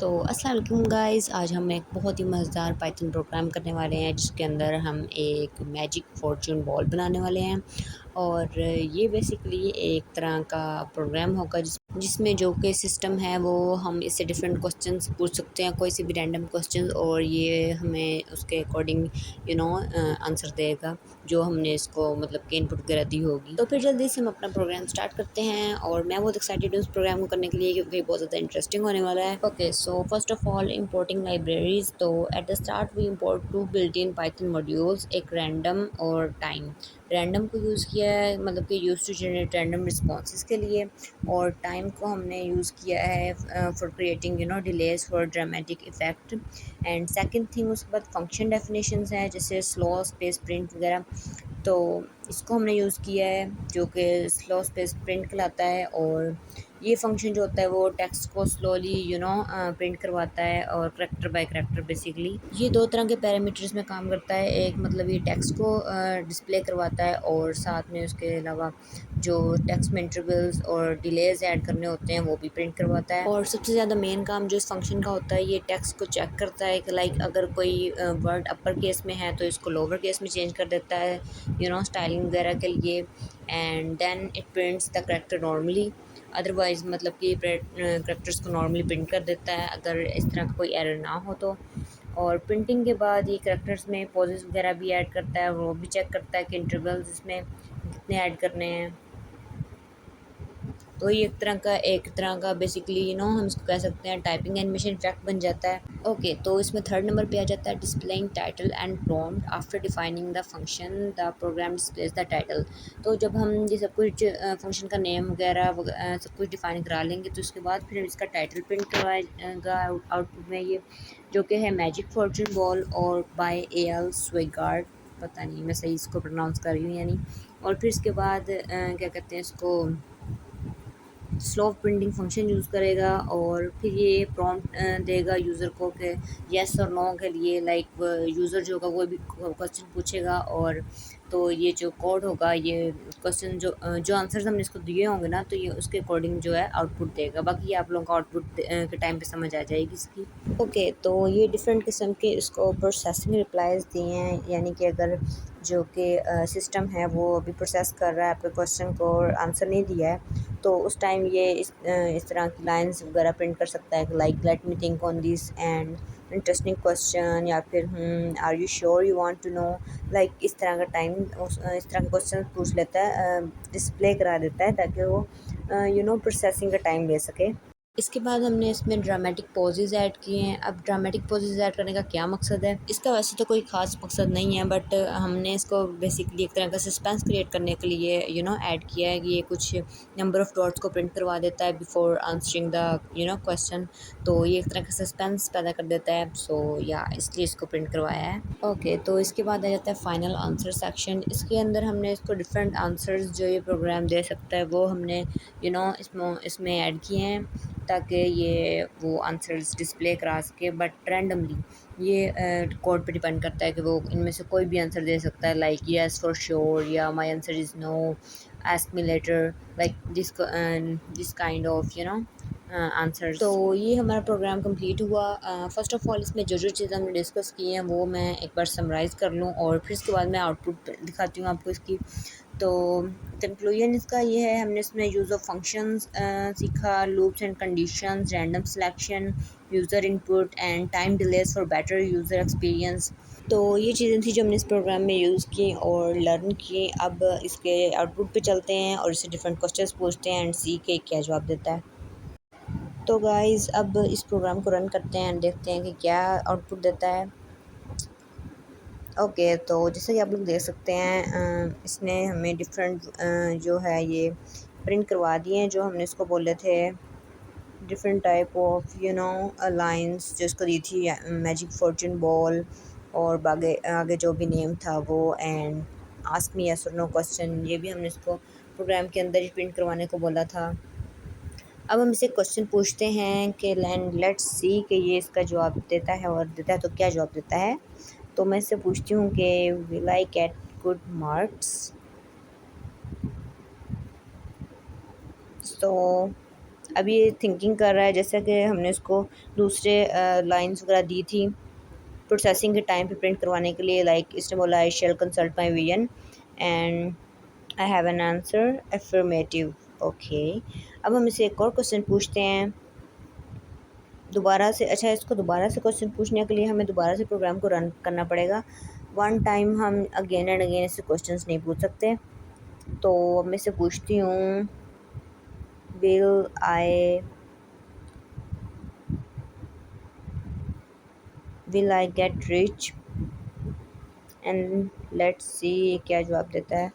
तो अस्सलाम वालेकुम गाइस, आज हम एक बहुत ही मज़ेदार पाइथन प्रोग्राम करने वाले हैं जिसके अंदर हम एक मैजिक फॉर्चून बॉल बनाने वाले हैं। और ये बेसिकली एक तरह का प्रोग्राम होगा जिसमें जो कि सिस्टम है वो हम इससे डिफरेंट क्वेश्चंस पूछ सकते हैं, कोई सी भी रैंडम क्वेश्चंस, और ये हमें उसके अकॉर्डिंग आंसर देगा जो हमने इसको मतलब कि इनपुट वगैरह दी होगी। तो फिर जल्दी से हम अपना प्रोग्राम स्टार्ट करते हैं और मैं बहुत एक्साइटेड हूँ उस प्रोग्राम को करने के लिए क्योंकि बहुत ज़्यादा इंटरेस्टिंग होने वाला है। Okay, so first of all importing libraries. तो at the start we import two built in Python modules, एक रैंडम और टाइम। रैंडम को यूज़ किया है मतलब कि use to generate random responses के लिए, और टाइम को हमने यूज़ किया है for creating delays for dramatic effect. And second thing, उसके बाद फंक्शन डेफिनेशंस हैं जैसे स्लो, स्पेस, प्रिंट वगैरह। तो इसको हमने यूज़ किया है जो कि स्लो स्पेस प्रिंट कहलाता है, और ये फंक्शन जो होता है वो टेक्स्ट को स्लोली प्रिंट करवाता है, और करेक्टर बाय करेक्टर बेसिकली ये दो तरह के पैरामीटर्स में काम करता है। एक मतलब ये टेक्स्ट को डिस्प्ले करवाता है, और साथ में उसके अलावा जो टेक्स्ट में इंटरवल्स और डिलेज ऐड करने होते हैं वो भी प्रिंट करवाता है। और सबसे ज़्यादा मेन काम जो इस फंक्शन का होता है, ये टेक्स्ट को चेक करता है कि लाइक अगर कोई वर्ड अपर केस में है तो इसको लोअर केस में चेंज कर देता है स्टाइलिंग वगैरह के लिए। And then it prints the character normally, otherwise मतलब कि करेक्टर्स को नॉर्मली प्रिंट कर देता है अगर इस तरह का कोई एरर ना हो तो। और प्रिंटिंग के बाद ये करेक्टर्स में पॉजेस वगैरह भी ऐड करता है, वो भी चेक करता है कि इंटरवल्स इसमें कितने ऐड करने हैं। तो ये एक तरह का बेसिकली हम इसको कह सकते हैं टाइपिंग एनिमेशन इफेक्ट बन जाता है। ओके, तो इसमें थर्ड नंबर पे आ जाता है displaying title and prompt after defining the function the program displays the title. तो जब हम ये सब कुछ फंक्शन का नेम वगैरह सब कुछ डिफाइन करा लेंगे तो उसके बाद फिर इसका टाइटल प्रिंट करवाएगा आउटपुट में, ये जो कि है मैजिक फॉर्चून बॉल और बाय एल स्वेगार्ड। पता नहीं मैं सही इसको प्रोनाउंस कर रही हूँ या नहीं। और फिर इसके बाद क्या कहते हैं इसको स्लो प्रिंटिंग फंक्शन यूज़ करेगा, और फिर ये प्रॉम्प्ट देगा यूज़र को कि येस और नो के लिए, लाइक यूज़र जो होगा कोई भी क्वेश्चन पूछेगा, और तो ये जो कोड होगा ये क्वेश्चन जो आंसर्स हमने इसको दिए होंगे ना, तो ये उसके अकॉर्डिंग जो है आउटपुट देगा। बाकी ये आप लोगों को आउटपुट के टाइम पे समझ आ जाएगी इसकी। ओके, तो ये डिफरेंट किस्म के इसको प्रोसेसिंग रिप्लाइज दिए हैं, यानी कि अगर जो कि सिस्टम है वो अभी प्रोसेस कर रहा है आपके क्वेश्चन को और आंसर नहीं दिया है, तो उस टाइम ये इस तरह की लाइंस वगैरह प्रिंट कर सकता है, like let me think on this and interesting question, या फिर are you sure you want to know. Like इस तरह का इस तरह के क्वेश्चन पूछ लेता है, डिस्प्ले करा देता है ताकि वो प्रोसेसिंग का टाइम ले सके। इसके बाद हमने इसमें ड्रामेटिक पॉजेज़ ऐड किए हैं। अब ड्रामेटिक पॉजेज़ ऐड करने का क्या मकसद है, इसका वैसे तो कोई ख़ास मकसद नहीं है, बट हमने इसको बेसिकली एक तरह का सस्पेंस क्रिएट करने के लिए ऐड किया है कि ये कुछ नंबर ऑफ़ डॉट्स को प्रिंट करवा देता है बिफोर आंसरिंग द क्वेश्चन। तो ये एक तरह का सस्पेंस पैदा कर देता है, सो या इसलिए इसको प्रिंट करवाया है। ओके, तो इसके बाद आ जाता है फाइनल आंसर सेक्शन। इसके अंदर हमने इसको डिफरेंट आंसर्स जो ये प्रोग्राम दे सकता है वो हमने इसमें ऐड किए हैं ताकि ये वो आंसर्स डिस्प्ले करा सके, बट रैंडमली। ये कोड पे डिपेंड करता है कि वो इनमें से कोई भी आंसर दे सकता है, लाइक येस फॉर श्योर, या my answer is no, ask me later, like this kind of answers. तो ये हमारा प्रोग्राम कंप्लीट हुआ। फ़र्स्ट ऑफ़ ऑल इसमें जो चीज़ें हमने डिस्कस की हैं वो मैं एक बार समराइज़ कर लूँ, और फिर इसके बाद मैं आउटपुट दिखाती हूँ आपको इसकी। तो कंक्लूजन इसका ये है, हमने इसमें यूज़ ऑफ फंक्शंस सीखा, loops and conditions, random selection, user input and time delays for better user experience. तो ये चीज़ें थी जो हमने इस प्रोग्राम में यूज़ की और लर्न की। अब इसके आउटपुट पे चलते हैं और इससे डिफरेंट क्वेश्चंस पूछते हैं एंड सी के क्या जवाब देता है। तो गाइज़ अब इस प्रोग्राम को रन करते हैं एंड देखते हैं कि क्या आउटपुट देता है। ओके, तो जैसे कि आप लोग देख सकते हैं इसने हमें डिफरेंट जो है ये प्रिंट करवा दिए हैं जो हमने इसको बोले थे, डिफरेंट टाइप ऑफ लाइंस जो इसको दी थी मैजिक फॉर्चून बॉल, और आगे आगे जो भी नेम था वो, एंड आस्क मी यस और नो क्वेश्चन, ये भी हमने इसको प्रोग्राम के अंदर ही प्रिंट करवाने को बोला था। अब हम इसे क्वेश्चन पूछते हैं कि लेट्स सी कि ये इसका जवाब देता है, और देता है तो क्या जवाब देता है। तो मैं इससे पूछती हूँ कि will I get good marks. तो अब ये थिंकिंग कर रहा है, जैसा कि हमने इसको दूसरे लाइंस वगैरह दी थी प्रोसेसिंग के टाइम पे प्रिंट करवाने के लिए। लाइक इसने बोला I shall consult my vision and I have an answer affirmative. Okay, अब हम इसे एक और क्वेश्चन पूछते हैं दोबारा से। अच्छा, इसको दोबारा से क्वेश्चन पूछने के लिए हमें दोबारा से प्रोग्राम को रन करना पड़ेगा। वन टाइम हम अगेन एंड अगेन इससे क्वेश्चंस नहीं पूछ सकते। तो अब मैं इसे पूछती हूँ, will I get rich, and let's see क्या जवाब देता है।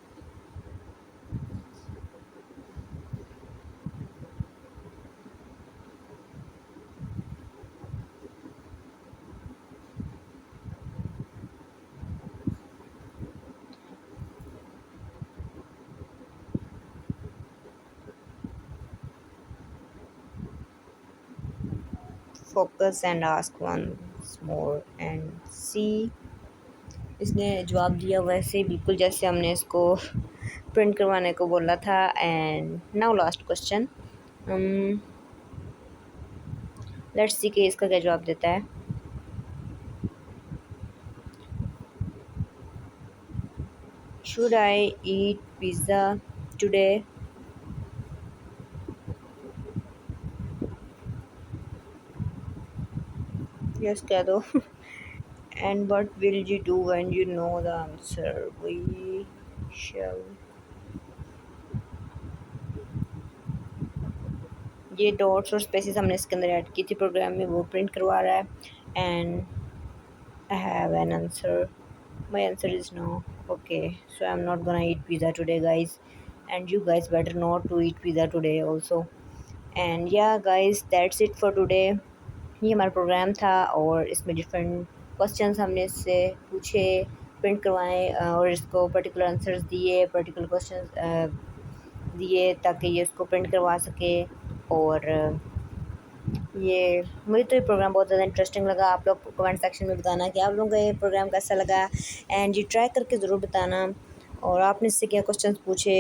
Focus and ask once more and see. इसने जवाब दिया वैसे बिल्कुल जैसे हमने इसको प्रिंट करवाने को बोला था। And now last question, let's see कि इसका क्या जवाब देता है। Should I eat pizza today? Yes कह दो। And what will you do when you know the answer? We shall. ये डॉट्स और स्पेसेस हमने इसके अंदर ऐड की थी प्रोग्राम में, वो प्रिंट करवा रहा है। And I have an answer, my answer is no. Okay, so I'm not gonna eat pizza today, guys, and you guys better not to eat pizza today also. And yeah guys, that's it for today. ये हमारा programme था और इसमें different questions हमने इससे पूछे, print करवाए और इसको पर्टिकुलर आंसर्स दिए, पर्टिकुलर क्वेश्चंस दिए ताकि ये उसको प्रिंट करवा सके। और ये मुझे तो ये प्रोग्राम बहुत ज़्यादा इंटरेस्टिंग लगा। आप लोग कमेंट सेक्शन में बताना कि आप लोगों को ये प्रोग्राम कैसा लगा, एंड ये ट्राई करके ज़रूर बताना। और आपने इससे क्या क्वेश्चंस पूछे।